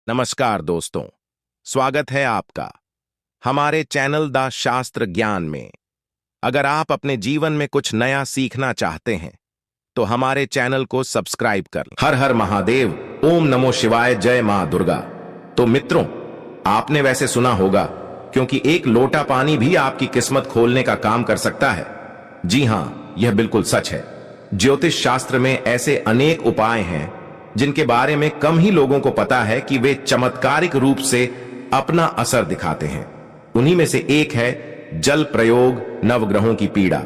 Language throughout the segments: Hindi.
नमस्कार दोस्तों, स्वागत है आपका हमारे चैनल द शास्त्र ज्ञान में। अगर आप अपने जीवन में कुछ नया सीखना चाहते हैं तो हमारे चैनल को सब्सक्राइब कर लें। हर हर महादेव, ओम नमो शिवाय, जय मां दुर्गा। तो मित्रों, आपने वैसे सुना होगा क्योंकि एक लोटा पानी भी आपकी किस्मत खोलने का काम कर सकता है। जी हां, यह बिल्कुल सच है। ज्योतिष शास्त्र में ऐसे अनेक उपाय हैं जिनके बारे में कम ही लोगों को पता है कि वे चमत्कारिक रूप से अपना असर दिखाते हैं। उन्हीं में से एक है जल प्रयोग नवग्रहों की पीड़ा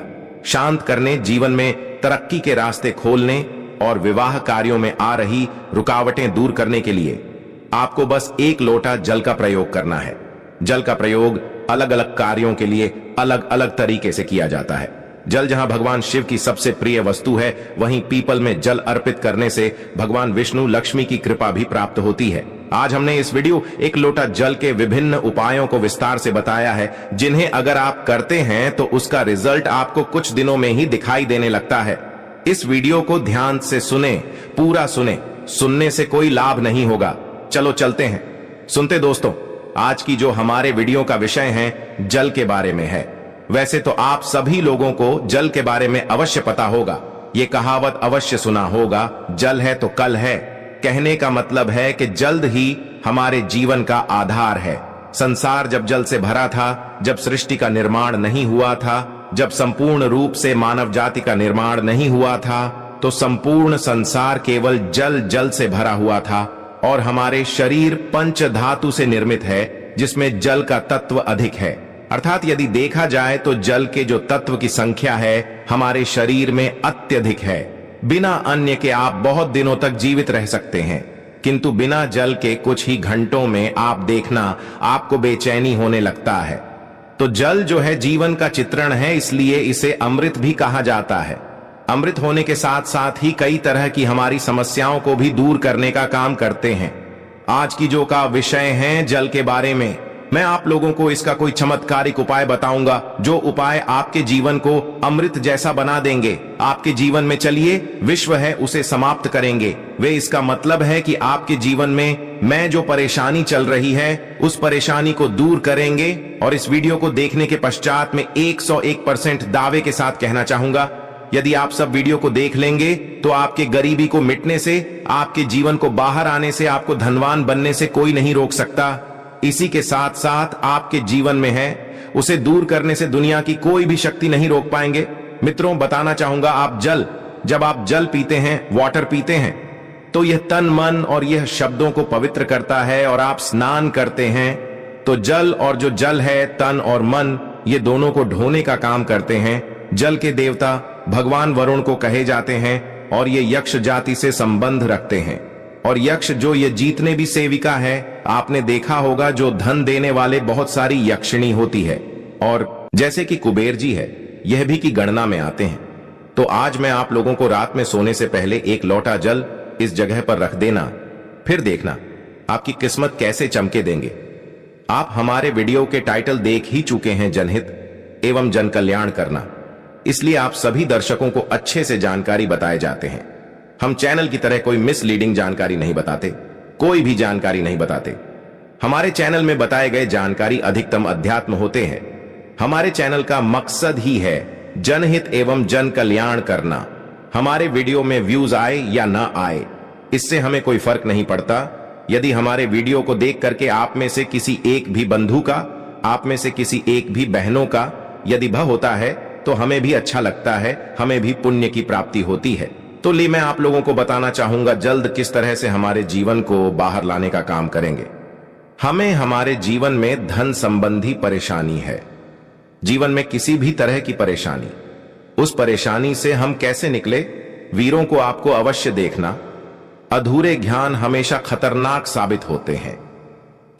शांत करने, जीवन में तरक्की के रास्ते खोलने और विवाह कार्यों में आ रही रुकावटें दूर करने के लिए आपको बस एक लोटा जल का प्रयोग करना है। जल का प्रयोग अलग अलग कार्यों के लिए अलग अलग तरीके से किया जाता है। जल जहां भगवान शिव की सबसे प्रिय वस्तु है, वहीं पीपल में जल अर्पित करने से भगवान विष्णु लक्ष्मी की कृपा भी प्राप्त होती है। आज हमने इस वीडियो एक लोटा जल के विभिन्न उपायों को विस्तार से बताया है, जिन्हें अगर आप करते हैं तो उसका रिजल्ट आपको कुछ दिनों में ही दिखाई देने लगता है। इस वीडियो को ध्यान से सुने, पूरा सुने, सुनने से कोई लाभ नहीं होगा। चलो चलते हैं, सुनते दोस्तों। आज की जो हमारे वीडियो का विषय है जल के बारे में है। वैसे तो आप सभी लोगों को जल के बारे में अवश्य पता होगा। ये कहावत अवश्य सुना होगा, जल है तो कल है। कहने का मतलब है कि जल्द ही हमारे जीवन का आधार है। संसार जब जल से भरा था, जब सृष्टि का निर्माण नहीं हुआ था, जब संपूर्ण रूप से मानव जाति का निर्माण नहीं हुआ था, तो संपूर्ण संसार केवल जल जल से भरा हुआ था। और हमारे शरीर पंच धातु से निर्मित है, जिसमें जल का तत्व अधिक है। अर्थात यदि देखा जाए तो जल के जो तत्व की संख्या है हमारे शरीर में अत्यधिक है। बिना अन्न के आप बहुत दिनों तक जीवित रह सकते हैं, किंतु बिना जल के कुछ ही घंटों में आप देखना आपको बेचैनी होने लगता है। तो जल जो है जीवन का चित्रण है, इसलिए इसे अमृत भी कहा जाता है। अमृत होने के साथ साथ ही कई तरह की हमारी समस्याओं को भी दूर करने का काम करते हैं। आज की जो का विषय है जल के बारे में, मैं आप लोगों को इसका कोई चमत्कारिक उपाय बताऊंगा, जो उपाय आपके जीवन को अमृत जैसा बना देंगे। आपके जीवन में चलिए विश्व है उसे समाप्त करेंगे। वे इसका मतलब है कि आपके जीवन में जो परेशानी चल रही है उस परेशानी को दूर करेंगे। और इस वीडियो को देखने के पश्चात मैं 101% दावे के साथ कहना चाहूंगा, यदि आप सब वीडियो को देख लेंगे तो आपके गरीबी को मिटने से, आपके जीवन को बाहर आने से, आपको धनवान बनने से कोई नहीं रोक सकता। इसी के साथ साथ आपके जीवन में है उसे दूर करने से दुनिया की कोई भी शक्ति नहीं रोक पाएंगे। मित्रों, बताना चाहूंगा, जब आप जल पीते हैं, वाटर पीते हैं, तो यह तन मन और यह शब्दों को पवित्र करता है। और आप स्नान करते हैं तो जल और जो जल है, तन और मन, ये दोनों को ढोने का काम करते हैं। जल के देवता भगवान वरुण को कहे जाते हैं और ये यक्ष जाति से संबंध रखते हैं। और यक्ष जो ये जीतने भी सेविका है, आपने देखा होगा जो धन देने वाले बहुत सारी यक्षिणी होती है, और जैसे कि कुबेर जी है, यह भी की गणना में आते हैं। तो आज मैं आप लोगों को रात में सोने से पहले एक लोटा जल इस जगह पर रख देना, फिर देखना आपकी किस्मत कैसे चमके देंगे। आप हमारे वीडियो के टाइटल देख ही चुके हैं, जनहित एवं जन कल्याण करना, इसलिए आप सभी दर्शकों को अच्छे से जानकारी बताए जाते हैं। हम चैनल की तरह कोई मिसलीडिंग जानकारी नहीं बताते, कोई भी जानकारी नहीं बताते। हमारे चैनल में बताए गए जानकारी अधिकतम अध्यात्म होते हैं। हमारे चैनल का मकसद ही है जनहित एवं जन कल्याण करना। हमारे वीडियो में व्यूज आए या ना आए, इससे हमें कोई फर्क नहीं पड़ता। यदि हमारे वीडियो को देख करके आप में से किसी एक भी बंधु का, आप में से किसी एक भी बहनों का यदि भय होता है तो हमें भी अच्छा लगता है, हमें भी पुण्य की प्राप्ति होती है। तो मैं आप लोगों को बताना चाहूंगा जल्द किस तरह से हमारे जीवन को बाहर लाने का काम करेंगे। हमें हमारे जीवन में धन संबंधी परेशानी है, जीवन में किसी भी तरह की परेशानी, उस परेशानी से हम कैसे निकले, वीरों को आपको अवश्य देखना। अधूरे ज्ञान हमेशा खतरनाक साबित होते हैं,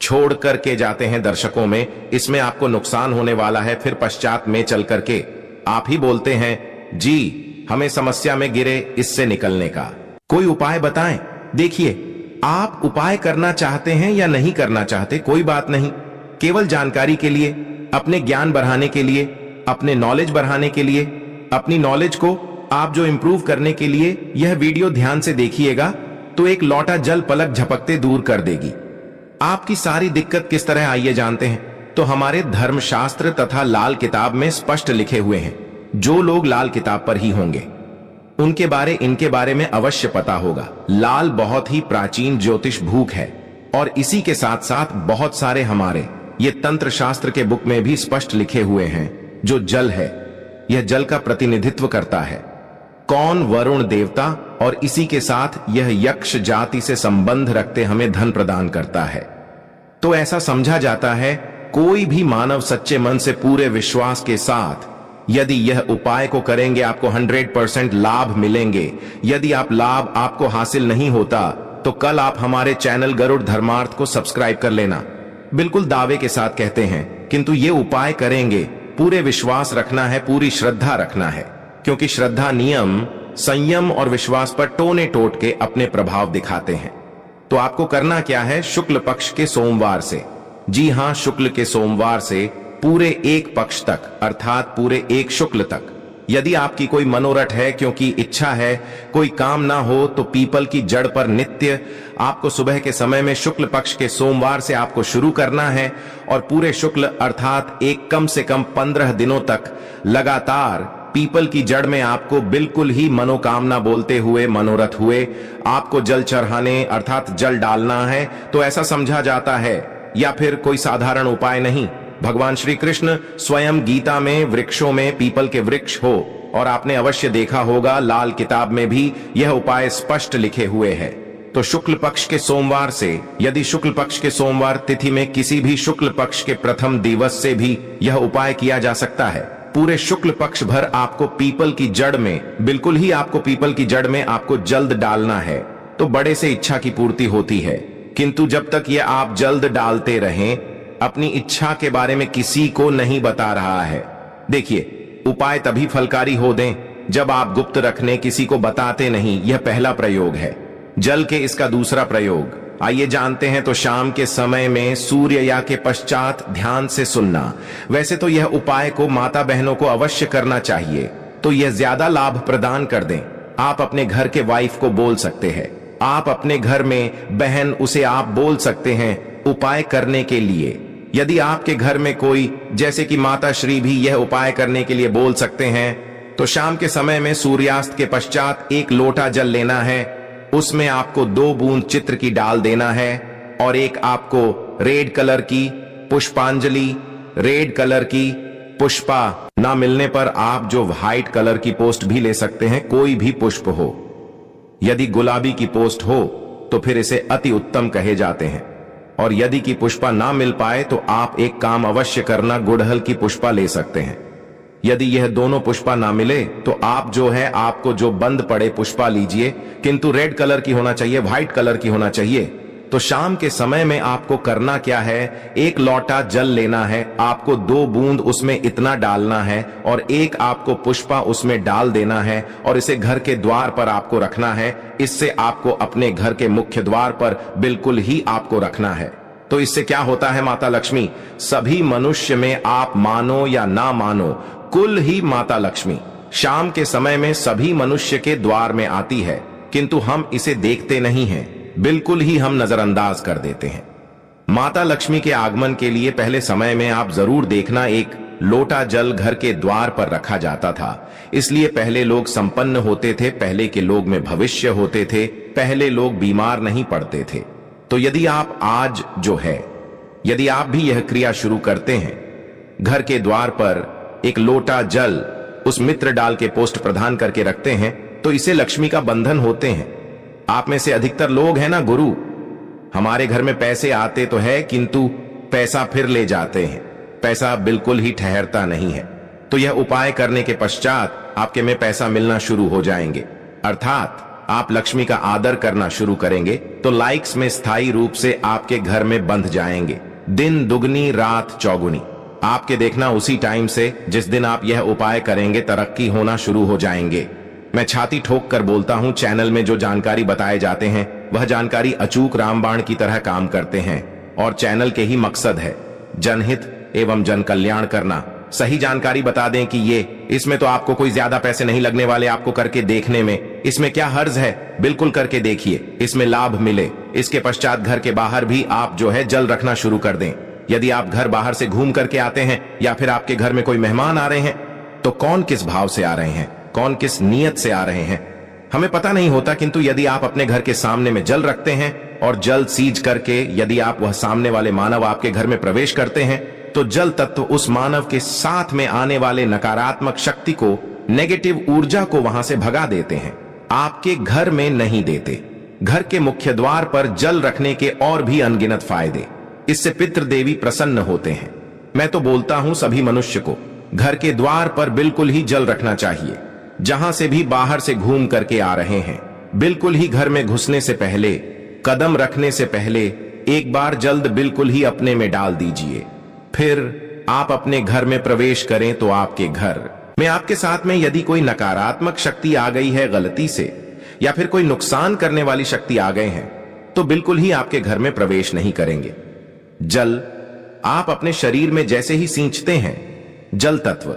छोड़ करके जाते हैं दर्शकों में, इसमें आपको नुकसान होने वाला है। फिर पश्चात में चल करके आप ही बोलते हैं, जी हमें समस्या में गिरे, इससे निकलने का कोई उपाय बताएं। देखिए, आप उपाय करना चाहते हैं या नहीं करना चाहते, कोई बात नहीं, केवल जानकारी के लिए, अपने ज्ञान बढ़ाने के लिए, अपने नॉलेज बढ़ाने के लिए, अपनी नॉलेज को आप जो इंप्रूव करने के लिए यह वीडियो ध्यान से देखिएगा तो एक लौटा जल पलक झपकते दूर कर देगी। आपकी सारी दिक्कत किस तरह आइए जानते हैं। तो हमारे धर्मशास्त्र तथा लाल किताब में स्पष्ट लिखे हुए हैं। जो लोग लाल किताब पर ही होंगे उनके इनके बारे में अवश्य पता होगा। लाल बहुत ही प्राचीन ज्योतिष भूख है और इसी के साथ साथ बहुत सारे हमारे ये तंत्र शास्त्र के बुक में भी स्पष्ट लिखे हुए हैं। जो जल है यह जल का प्रतिनिधित्व करता है। कौन? वरुण देवता, और इसी के साथ यह यक्ष जाति से संबंध रखते हमें धन प्रदान करता है। तो ऐसा समझा जाता है कोई भी मानव सच्चे मन से पूरे विश्वास के साथ यदि यह उपाय को करेंगे आपको 100% लाभ मिलेंगे। यदि आप लाभ आपको हासिल नहीं होता तो कल आप हमारे चैनल गरुड़ धर्मार्थ को सब्सक्राइब कर लेना। बिल्कुल दावे के साथ कहते हैं, किंतु ये उपाय करेंगे पूरे विश्वास रखना है, पूरी श्रद्धा रखना है, क्योंकि श्रद्धा नियम, संयम और विश्वास पर टोने टोट के अपने प्रभाव दिखाते हैं। तो आपको करना क्या है? शुक्ल पक्ष के सोमवार से, जी हां, शुक्ल के सोमवार से पूरे एक पक्ष तक, अर्थात पूरे एक शुक्ल तक, यदि आपकी कोई मनोरथ है, क्योंकि इच्छा है कोई काम ना हो, तो पीपल की जड़ पर नित्य आपको सुबह के समय में शुक्ल पक्ष के सोमवार से आपको शुरू करना है और पूरे शुक्ल अर्थात एक कम से कम 15 दिनों तक लगातार पीपल की जड़ में आपको बिल्कुल ही मनोकामना बोलते हुए, मनोरथ हुए आपको जल चढ़ाने अर्थात जल डालना है। तो ऐसा समझा जाता है, या फिर कोई साधारण उपाय नहीं। भगवान श्री कृष्ण स्वयं गीता में वृक्षों में पीपल के वृक्ष हो, और आपने अवश्य देखा होगा लाल किताब में भी यह उपाय स्पष्ट लिखे हुए हैं। तो शुक्ल पक्ष के सोमवार से, यदि शुक्ल पक्ष के सोमवार तिथि में किसी भी शुक्ल पक्ष के प्रथम दिवस से भी यह उपाय किया जा सकता है। पूरे शुक्ल पक्ष भर आपको पीपल की जड़ में, बिल्कुल ही आपको पीपल की जड़ में आपको जल्द डालना है। तो बड़े से इच्छा की पूर्ति होती है, किंतु जब तक ये आप जल्द डालते रहें, अपनी इच्छा के बारे में किसी को नहीं बता रहा है। देखिए, उपाय तभी फलकारी हो दें जब आप गुप्त रखने, किसी को बताते नहीं। यह पहला प्रयोग है। जल के इसका दूसरा प्रयोग आइए जानते हैं। तो शाम के समय में सूर्य या के पश्चात ध्यान से सुनना। वैसे तो यह उपाय को माता बहनों को अवश्य करना चाहिए, तो यह ज्यादा लाभ प्रदान कर दें। आप अपने घर के वाइफ को बोल सकते हैं, आप अपने घर में बहन, उसे आप बोल सकते हैं उपाय करने के लिए। यदि आपके घर में कोई, जैसे कि माता श्री भी यह उपाय करने के लिए बोल सकते हैं, तो शाम के समय में सूर्यास्त के पश्चात एक लोटा जल लेना है। उसमें आपको 2 बूंद चित्र की डाल देना है और एक आपको रेड कलर की पुष्पांजलि, रेड कलर की पुष्पा ना मिलने पर आप जो व्हाइट कलर की पोस्ट भी ले सकते हैं, कोई भी पुष्प हो। यदि गुलाबी की पोस्ट हो तो फिर इसे अति उत्तम कहे जाते हैं, और यदि की पुष्पा ना मिल पाए तो आप एक काम अवश्य करना, गुड़हल की पुष्पा ले सकते हैं। यदि यह दोनों पुष्पा ना मिले तो आप जो है, आपको जो बंद पड़े पुष्पा लीजिए, किंतु रेड कलर की होना चाहिए, व्हाइट कलर की होना चाहिए। तो शाम के समय में आपको करना क्या है? एक लोटा जल लेना है, आपको 2 बूंद उसमें इतना डालना है और एक आपको पुष्पा उसमें डाल देना है और इसे घर के द्वार पर आपको रखना है। इससे आपको अपने घर के मुख्य द्वार पर बिल्कुल ही आपको रखना है। तो इससे क्या होता है? माता लक्ष्मी सभी मनुष्य में, आप मानो या ना मानो, कुल ही माता लक्ष्मी शाम के समय में सभी मनुष्य के द्वार में आती है, किंतु हम इसे देखते नहीं हैं, बिल्कुल ही हम नजरअंदाज कर देते हैं। माता लक्ष्मी के आगमन के लिए पहले समय में आप जरूर देखना, एक लोटा जल घर के द्वार पर रखा जाता था। इसलिए पहले लोग संपन्न होते थे, पहले के लोग में भविष्य होते थे, पहले लोग बीमार नहीं पड़ते थे। तो यदि आप आज जो है, यदि आप भी यह क्रिया शुरू करते हैं, घर के द्वार पर एक लोटा जल उस मित्र डाल के पोस्ट प्रदान करके रखते हैं, तो इसे लक्ष्मी का बंधन होते हैं। आप में से अधिकतर लोग हैं ना गुरु, हमारे घर में पैसे आते तो है किंतु पैसा फिर ले जाते हैं, पैसा बिल्कुल ही ठहरता नहीं है। तो यह उपाय करने के पश्चात आपके में पैसा मिलना शुरू हो जाएंगे, अर्थात आप लक्ष्मी का आदर करना शुरू करेंगे, तो लाइक्स में स्थायी रूप से आपके घर में बंध जाएंगे। दिन दुगनी रात चौगुनी, आपके देखना उसी टाइम से जिस दिन आप यह उपाय करेंगे तरक्की होना शुरू हो जाएंगे। मैं छाती ठोक कर बोलता हूं, चैनल में जो जानकारी बताए जाते हैं वह जानकारी अचूक रामबाण की तरह काम करते हैं और चैनल के ही मकसद है जनहित एवं जन कल्याण करना। सही जानकारी बता दें कि इसमें तो आपको कोई ज्यादा पैसे नहीं लगने वाले आपको करके देखने में। इसमें क्या हर्ज है, बिल्कुल करके देखिए, इसमें लाभ मिले। इसके पश्चात घर के बाहर भी आप जो है जल रखना शुरू कर दें। यदि आप घर बाहर से घूम करके आते हैं या फिर आपके घर में कोई मेहमान आ रहे हैं, तो कौन किस भाव से आ रहे हैं, कौन किस नियत से आ रहे हैं, हमें पता नहीं होता। किंतु यदि आप अपने घर के सामने में जल रखते हैं और जल सींच करके यदि आप वह सामने वाले मानव आपके घर में प्रवेश करते हैं, तो जल तत्व उस मानव के साथ में आने वाले नकारात्मक शक्ति को, नेगेटिव ऊर्जा को वहां से भगा देते हैं। आपके घर में नहीं देते। घर के मुख्य द्वार पर जल रखने के और भी अनगिनत फायदे। इससे पितृदेवी प्रसन्न होते हैं। मैं तो बोलता हूं सभी मनुष्य को घर के द्वार पर बिल्कुल ही जल रखना चाहिए। जहां से भी बाहर से घूम करके आ रहे हैं, बिल्कुल ही घर में घुसने से पहले, कदम रखने से पहले एक बार जल्द बिल्कुल ही अपने में डाल दीजिए। फिर आप अपने घर में प्रवेश करें तो आपके घर में आपके साथ में यदि कोई नकारात्मक शक्ति आ गई है गलती से, या फिर कोई नुकसान करने वाली शक्ति आ गए हैं, तो बिल्कुल ही आपके घर में प्रवेश नहीं करेंगे। जल आप अपने शरीर में जैसे ही सींचते हैं, जल तत्व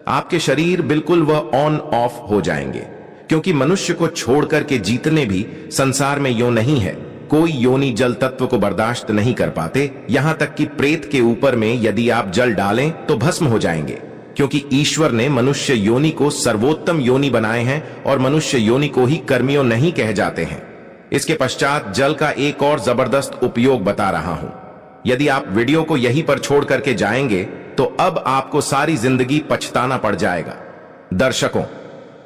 आपके शरीर बिल्कुल वह ऑन ऑफ हो जाएंगे। क्योंकि मनुष्य को छोड़कर के जितने भी संसार में यो नहीं है, कोई योनि जल तत्व को बर्दाश्त नहीं कर पाते। यहां तक कि प्रेत के ऊपर में यदि आप जल डालें तो भस्म हो जाएंगे। क्योंकि ईश्वर ने मनुष्य योनि को सर्वोत्तम योनि बनाए हैं और मनुष्य योनि को ही कर्मियों नहीं कहे जाते हैं। इसके पश्चात जल का एक और जबरदस्त उपयोग बता रहा हूं। यदि आप वीडियो को यहीं पर छोड़ करके जाएंगे तो अब आपको सारी जिंदगी पछताना पड़ जाएगा। दर्शकों,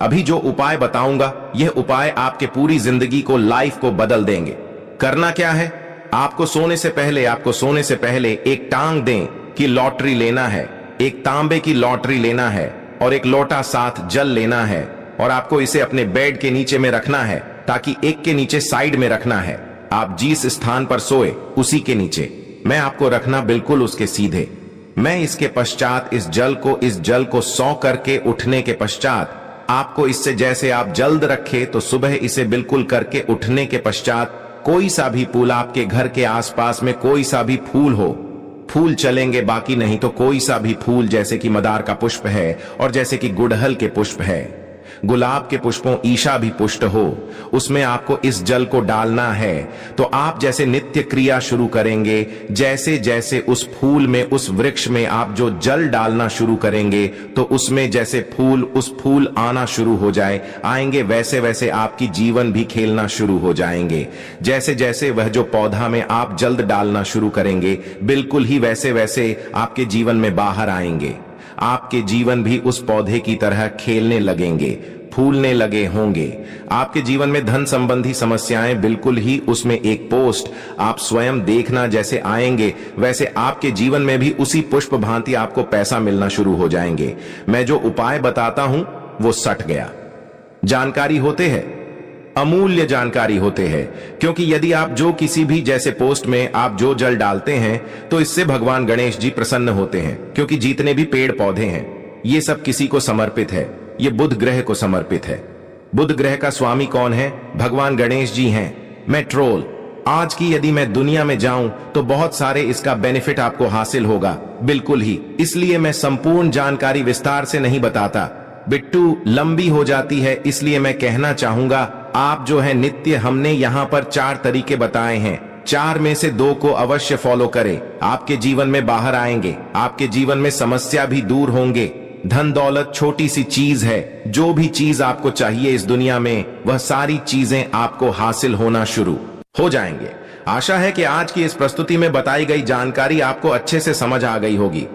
अभी जो उपाय बताऊंगा, यह उपाय आपके पूरी जिंदगी को, लाइफ को बदल देंगे। करना क्या है, आपको सोने से पहले एक टांग दें कि लॉटरी लेना है, एक तांबे की लॉटरी लेना है और एक लोटा साथ जल लेना है, और आपको इसे अपने बेड के नीचे में रखना है, ताकि एक के नीचे साइड में रखना है। आप जिस स्थान पर सोए उसी के नीचे मैं आपको रखना, बिल्कुल उसके सीधे। मैं इसके पश्चात इस जल को 100 करके उठने के पश्चात आपको इससे, जैसे आप जल्द रखे तो सुबह इसे बिल्कुल करके उठने के पश्चात कोई सा भी फूल, आपके घर के आसपास में कोई सा भी फूल हो, फूल चलेंगे, बाकी नहीं तो कोई सा भी फूल, जैसे कि मदार का पुष्प है और जैसे कि गुड़हल के पुष्प है, गुलाब के पुष्पों, ईशा भी पुष्प हो, उसमें आपको इस जल को डालना है। तो आप जैसे नित्य क्रिया शुरू करेंगे, जैसे जैसे उस फूल में, उस वृक्ष में आप जो जल डालना शुरू करेंगे, तो उसमें जैसे उस फूल आना शुरू हो आएंगे, वैसे वैसे आपकी जीवन भी खेलना शुरू हो जाएंगे। जैसे जैसे वह जो पौधा में आप जल्द डालना शुरू करेंगे, बिल्कुल ही वैसे वैसे आपके जीवन में बाहर आएंगे। आपके जीवन भी उस पौधे की तरह खेलने लगेंगे, फूलने लगे होंगे। आपके जीवन में धन संबंधी समस्याएं बिल्कुल ही उसमें एक पोस्ट आप स्वयं देखना, जैसे आएंगे वैसे आपके जीवन में भी उसी पुष्प भांति आपको पैसा मिलना शुरू हो जाएंगे। मैं जो उपाय बताता हूं वो सट गया। जानकारी होते हैं, अमूल्य जानकारी होते हैं। क्योंकि यदि आप जो किसी भी जैसे पोस्ट में आप जो जल डालते हैं, तो इससे भगवान गणेश जी प्रसन्न होते हैं। क्योंकि जितने भी पेड़ पौधे हैं, ये सब किसी को समर्पित है, ये बुध ग्रह को समर्पित है। बुध ग्रह का स्वामी कौन है? भगवान गणेश जी हैं। मैं ट्रोल, आज की यदि मैं दुनिया में जाऊं तो बहुत सारे इसका बेनिफिट आपको हासिल होगा, बिल्कुल ही। इसलिए मैं संपूर्ण जानकारी विस्तार से नहीं बताता, बिट्टू लंबी हो जाती है। इसलिए मैं कहना चाहूंगा, आप जो है नित्य, हमने यहाँ पर 4 तरीके बताए हैं, 4 में से 2 को अवश्य फॉलो करें। आपके जीवन में बाहर आएंगे, आपके जीवन में समस्या भी दूर होंगे। धन दौलत छोटी सी चीज है, जो भी चीज आपको चाहिए इस दुनिया में, वह सारी चीजें आपको हासिल होना शुरू हो जाएंगे। आशा है कि आज की इस प्रस्तुति में बताई गई जानकारी आपको अच्छे से समझ आ गई होगी।